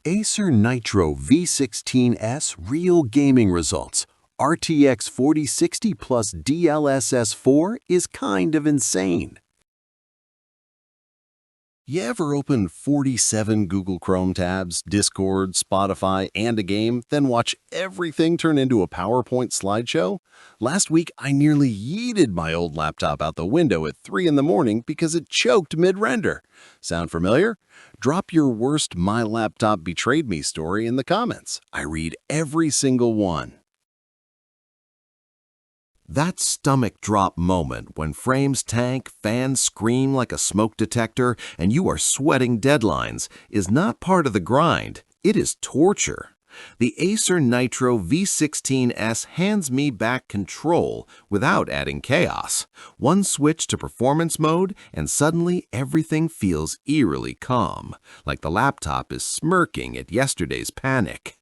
Acer Nitro V16S Real Gaming Results. RTX 4060 plus DLSS 4 is kind of insane. You ever open 47 Google Chrome tabs, Discord, Spotify, and a game, then watch everything turn into a PowerPoint slideshow? Last week, I nearly yeeted my old laptop out the window at 3 in the morning because it choked mid-render. Sound familiar? Drop your worst "my laptop betrayed me" story in the comments. I read every single one. That stomach drop moment when frames tank, fans scream like a smoke detector, and you are sweating deadlines is not part of the grind. It is torture. The Acer Nitro V16S hands me back control without adding chaos. One switch to performance mode, and suddenly everything feels eerily calm, like the laptop is smirking at yesterday's panic.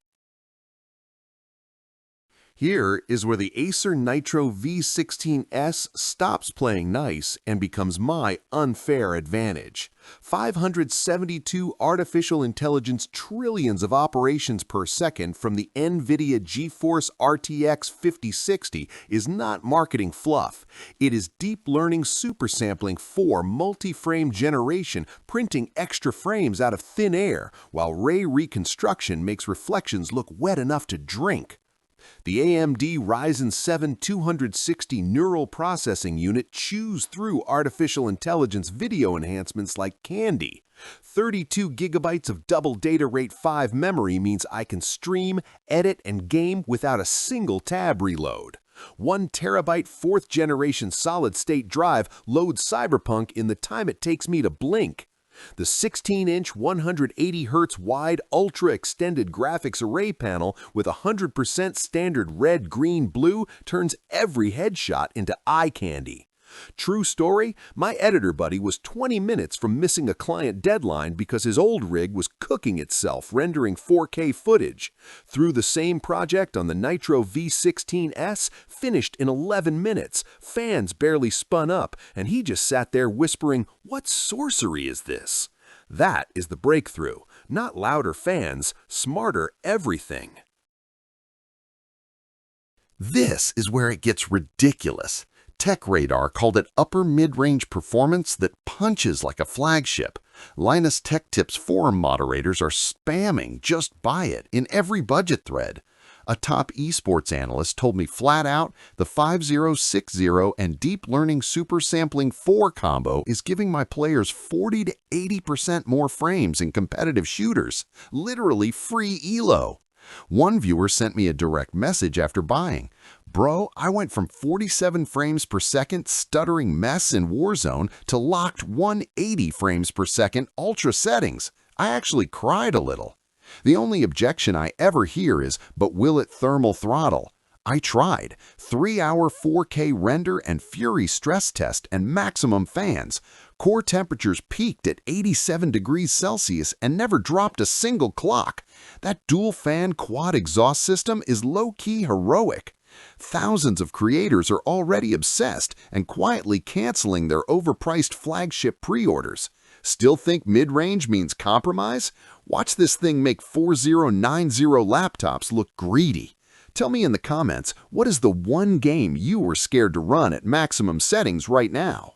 Here is where the Acer Nitro V16S stops playing nice and becomes my unfair advantage. 572 artificial intelligence trillions of operations per second from the NVIDIA GeForce RTX 5060 is not marketing fluff. It is deep learning supersampling for multi-frame generation, printing extra frames out of thin air, while Ray Reconstruction makes reflections look wet enough to drink. The AMD Ryzen 7 260 neural processing unit chews through artificial intelligence video enhancements like candy. 32 gigabytes of double data rate 5 memory means I can stream, edit, and game without a single tab reload. 1 terabyte 4th generation solid-state drive loads Cyberpunk in the time it takes me to blink. The 16-inch 180Hz wide ultra-extended graphics array panel with 100% standard red, green, blue turns every headshot into eye candy. True story, my editor buddy was 20 minutes from missing a client deadline because his old rig was cooking itself rendering 4K footage. Through the same project on the Nitro V16S, finished in 11 minutes, fans barely spun up, and he just sat there whispering, "What sorcery is this?" That is the breakthrough. Not louder fans, smarter everything. This is where it gets ridiculous. TechRadar called it upper mid-range performance that punches like a flagship. Linus Tech Tips forum moderators are spamming "just buy it" in every budget thread. A top esports analyst told me flat out the 5060 and Deep Learning Super Sampling 4 combo is giving my players 40 to 80% more frames in competitive shooters. Literally free ELO. One viewer sent me a direct message after buying. "Bro, I went from 47 frames per second stuttering mess in Warzone to locked 180 frames per second ultra settings. I actually cried a little." The only objection I ever hear is, "But will it thermal throttle?" I tried. 3-hour 4K render and Fury stress test and maximum fans. Core temperatures peaked at 87 degrees Celsius and never dropped a single clock. That dual-fan quad exhaust system is low-key heroic. Thousands of creators are already obsessed and quietly canceling their overpriced flagship pre-orders. Still think mid-range means compromise? Watch this thing make 4090 laptops look greedy. Tell me in the comments, what is the one game you were scared to run at maximum settings right now?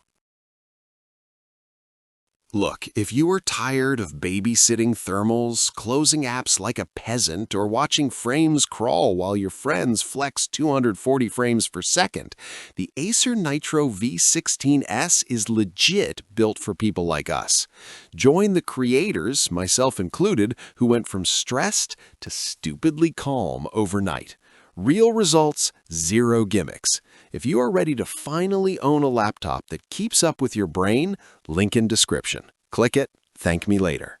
Look, if you are tired of babysitting thermals, closing apps like a peasant, or watching frames crawl while your friends flex 240 frames per second, the Acer Nitro V16S is legit built for people like us. Join the creators, myself included, who went from stressed to stupidly calm overnight. Real results, zero gimmicks. If you are ready to finally own a laptop that keeps up with your brain, link in description. Click it, thank me later.